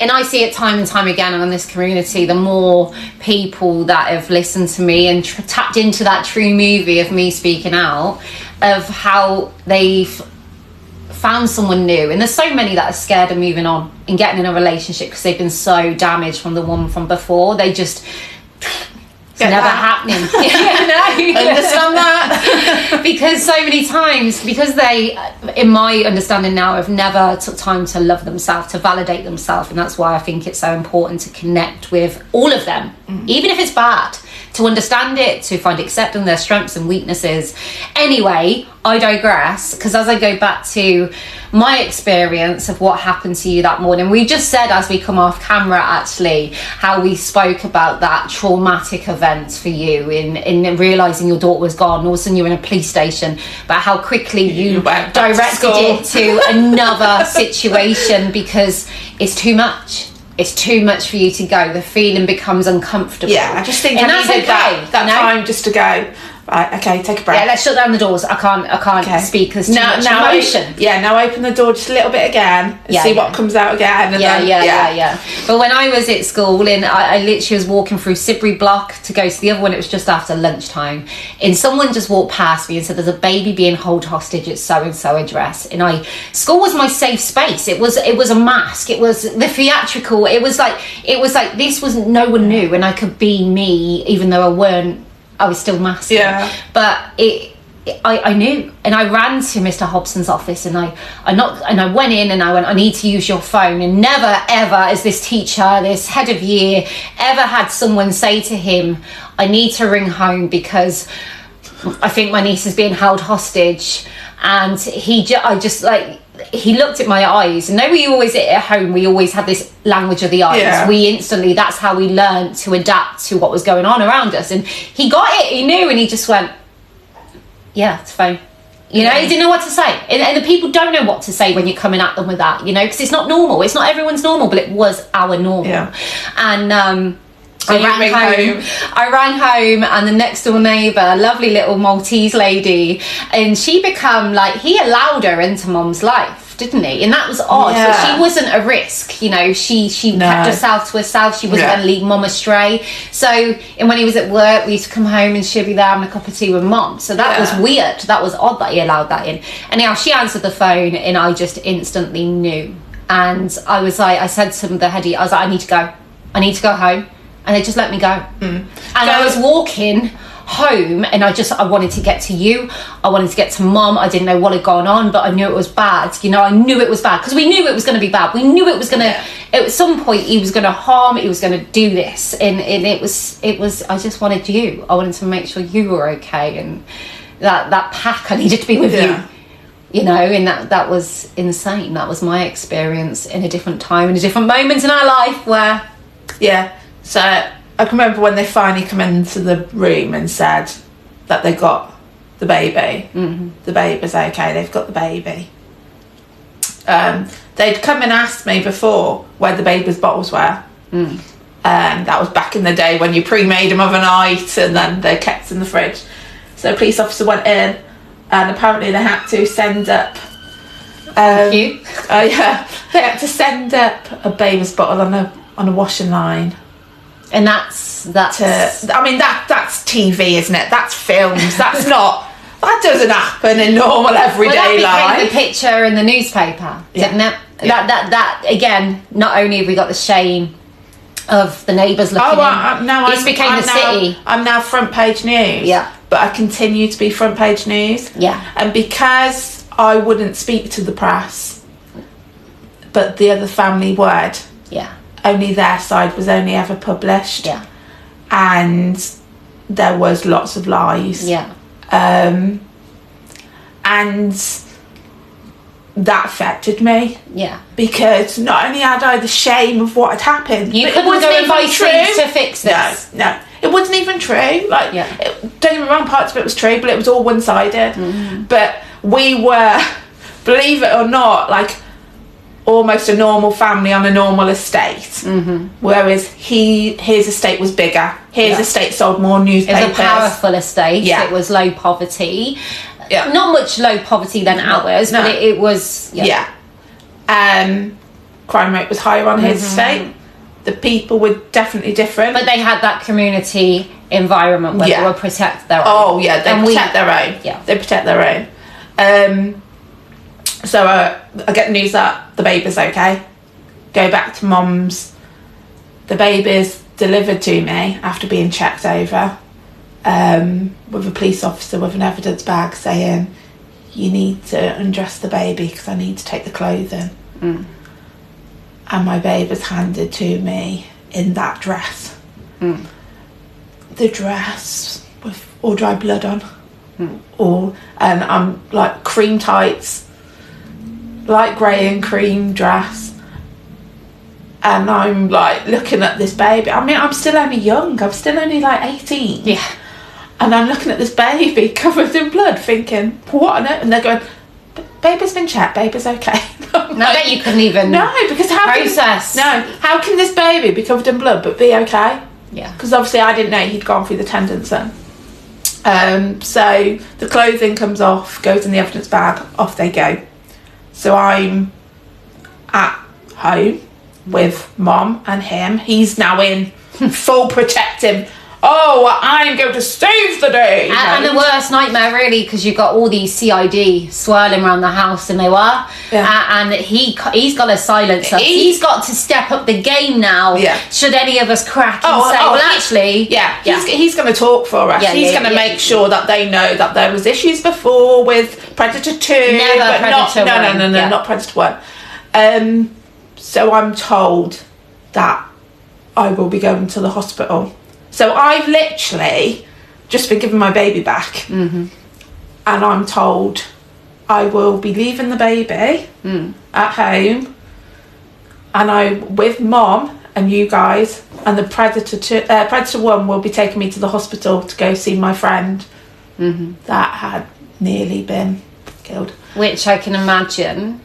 and I see it time and time again on this community, the more people that have listened to me and tapped into that true movie of me speaking out, of how they've found someone new. And there's so many that are scared of moving on and getting in a relationship because they've been so damaged from the one from before. They just... It's never happening. Understand that. Because so many times, because they, in my understanding now, have never took time to love themselves, to validate themselves. And that's why I think it's so important to connect with all of them, even if it's bad, to understand it, to find acceptance, their strengths and weaknesses. Anyway, I digress, because as I go back to my experience of what happened to you that morning, we just said as we come off camera actually how we spoke about that traumatic event for you in realising your daughter was gone. All of a sudden you're in a police station, but how quickly you directed it to another situation because it's too much. It's too much for you to go. The feeling becomes uncomfortable. Yeah, I just think and I needed that time just to go, right, okay, take a breath. Yeah, let's shut down the doors. I can't speak. There's too much emotion. Now open the door just a little bit again and see what comes out again. And yeah. But when I was at school, and I literally was walking through Sidbury Block to go to the other one, it was just after lunchtime, and someone just walked past me and said, there's a baby being held hostage at so-and-so address. And school was my safe space. It was a mask. It was the theatrical. It was like this was, no one knew, and I could be me, even though I was still masking. Yeah. But I knew, and I ran to Mr. Hobson's office, and I knocked, and I went in, and I went, I need to use your phone. And never ever as this teacher, this head of year, ever had someone say to him, I need to ring home because I think my niece is being held hostage. And he looked at my eyes, and we always at home, we always had this language of the eyes. That's how we learned to adapt to what was going on around us. And he got it, he knew, and he just went, yeah, it's fine. He didn't know what to say. And the people don't know what to say when you're coming at them with that, because it's not normal. It's not everyone's normal, but it was our normal. Yeah. And I ran home, and the next door neighbour, lovely little Maltese lady, and she he allowed her into Mum's life, didn't he? And that was odd. Yeah. But she wasn't a risk, she kept herself to herself. She wasn't going to lead Mum astray. So, and when he was at work, we used to come home and she'd be there having a cup of tea with Mum. So that was weird. That was odd that he allowed that in. Anyhow, she answered the phone, and I just instantly knew. And I said to the heady, I was like, I need to go home. And they just let me go. And I was walking home, and I wanted to get to you. I wanted to get to Mum. I didn't know what had gone on, but I knew it was bad. I knew it was bad because we knew it was going to be bad. We knew it was going to, at some point, he was going to harm, he was going to do this. And it was, I just wanted you. I wanted to make sure you were okay. And that pack, I needed to be with you. And that was insane. That was my experience in a different time, in a different moment in our life where... Yeah. So I can remember when they finally come into the room and said that they got the baby. Mm-hmm. The baby's okay, they've got the baby. They'd come and asked me before where the baby's bottles were. That was back in the day when you pre-made them overnight and then they're kept in the fridge. So a police officer went in, and apparently they had to send up... Thank you. They had to send up a baby's bottle on a washing line. And that's TV, isn't it? That's films. That's not... That doesn't happen in normal everyday life. The picture in the newspaper, didn't it? That again, not only have we got the shame of the neighbours looking in, became the city. I'm now front page news. Yeah. But I continue to be front page news. Yeah. And because I wouldn't speak to the press, but the other family would. Yeah. Only their side was only ever published. Yeah. And there was lots of lies. Yeah. And that affected me. Yeah. Because not only had I the shame of what had happened, you couldn't go and buy things to fix this. No. It wasn't even true. Don't get me wrong, parts of it was true, but it was all one-sided. Mm-hmm. But we were, believe it or not, almost a normal family on a normal estate. Mm-hmm. Whereas his estate was bigger. His estate sold more newspapers. It was a powerful estate. Yeah. It was low poverty. Yeah. Not much low poverty than ours, but it was... Yeah. crime rate was higher on his estate. The people were definitely different. But they had that community environment where they would protect their own. Oh, yeah, they protect their own. Yeah. They protect their own. So I get the news that the baby's okay. Go back to mum's. The baby's delivered to me after being checked over with a police officer with an evidence bag saying, you need to undress the baby because I need to take the clothing. And my babe was handed to me in that dress. The dress with all dry blood on. And I'm like cream tights, light grey and cream dress. And I'm like looking at this baby. I mean, I'm still only young. I'm still only like 18. Yeah. And I'm looking at this baby covered in blood thinking, what on earth? And they're going, baby's been checked, baby's okay. No, that you couldn't even because how can this baby be covered in blood but be okay? Yeah. Because obviously I didn't know he'd gone through the tendons then. So the clothing comes off, goes in the evidence bag, off they go. So I'm at home with mum and him. He's now in full protective. Oh, I'm going to save the day. And the worst nightmare, really, because you've got all these CID swirling around the house, and they were. Yeah. And he's got a silencer. He's got to step up the game now. Yeah. Should any of us crack and say, he's going to talk for us. He's going to make sure that they know that there was issues before with Predator 2. Never Predator 1. No, not Predator 1. So I'm told that I will be going to the hospital. So I've literally just been given my baby back. And I'm told I will be leaving the baby at home, and I, with mom and you guys and the Predator 1 will be taking me to the hospital to go see my friend that had nearly been killed. Which I can imagine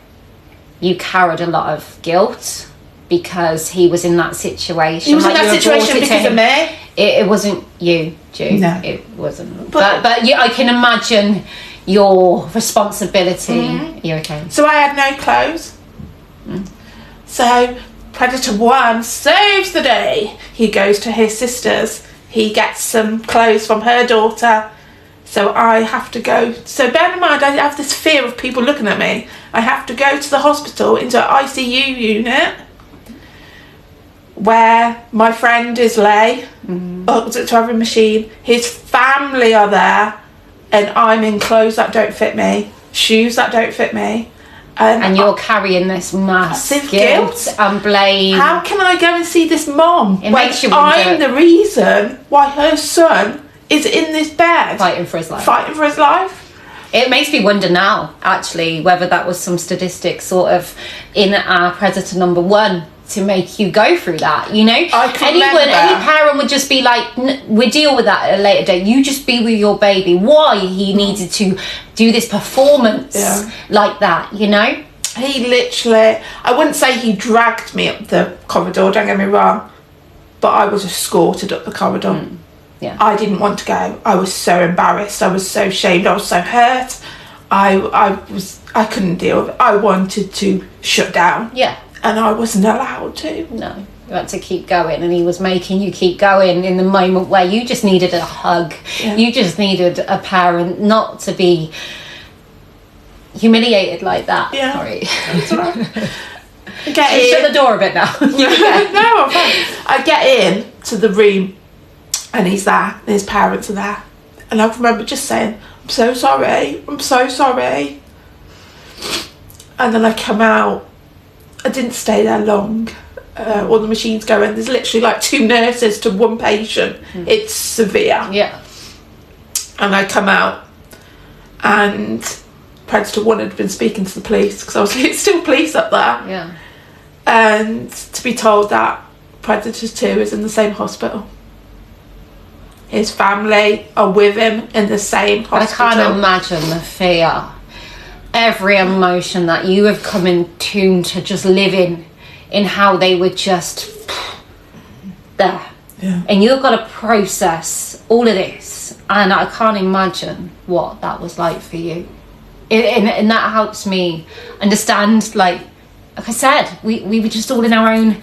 you carried a lot of guilt because he was in that situation. He was in that situation because of me. It wasn't you, Ju. No. It wasn't. But I can imagine your responsibility. You're okay. So I had no clothes. So Predator 1 saves the day. He goes to his sister's. He gets some clothes from her daughter. So I have to go. So bear in mind, I have this fear of people looking at me. I have to go to the hospital into an ICU unit where my friend is lay up to have a machine. His family are there, and I'm in clothes that don't fit me, shoes that don't fit me, and you're carrying this massive guilt and blame. How can I go and see this mom when I'm the reason why her son is in this bed fighting for his life? It makes me wonder now, actually, whether that was some statistic sort of in our Predator number 1 to make you go through that, you know? Any parent would just be like, we'll deal with that at a later date. You just be with your baby. Why he needed to do this performance like that, you know? He literally, I wouldn't say he dragged me up the corridor, don't get me wrong, but I was escorted up the corridor. Yeah. I didn't want to go. I was so embarrassed. I was so ashamed. I was so hurt. I couldn't deal with it. I wanted to shut down. Yeah. And I wasn't allowed to. No, you had to keep going, and he was making you keep going in the moment where you just needed a hug. Yeah. You just needed a parent not to be humiliated like that. Yeah. Sorry. That's all right. Shut the door a bit now. No, I'm fine. I get in to the room, and he's there, and his parents are there. And I remember just saying, I'm so sorry. And then I come out. I didn't stay there long. All the machines going. There's literally like 2 nurses to 1 patient. It's severe. Yeah. And I come out, and Predator 1 had been speaking to the police, because obviously it's still police up there. Yeah. And to be told that Predator 2 is in the same hospital. His family are with him in the same hospital. I can't imagine the fear. Every emotion that you have come in tune to just living in how they were just there. Yeah. And you've got to process all of this. And I can't imagine what that was like for you. And that helps me understand, like, like I said, we were just all in our own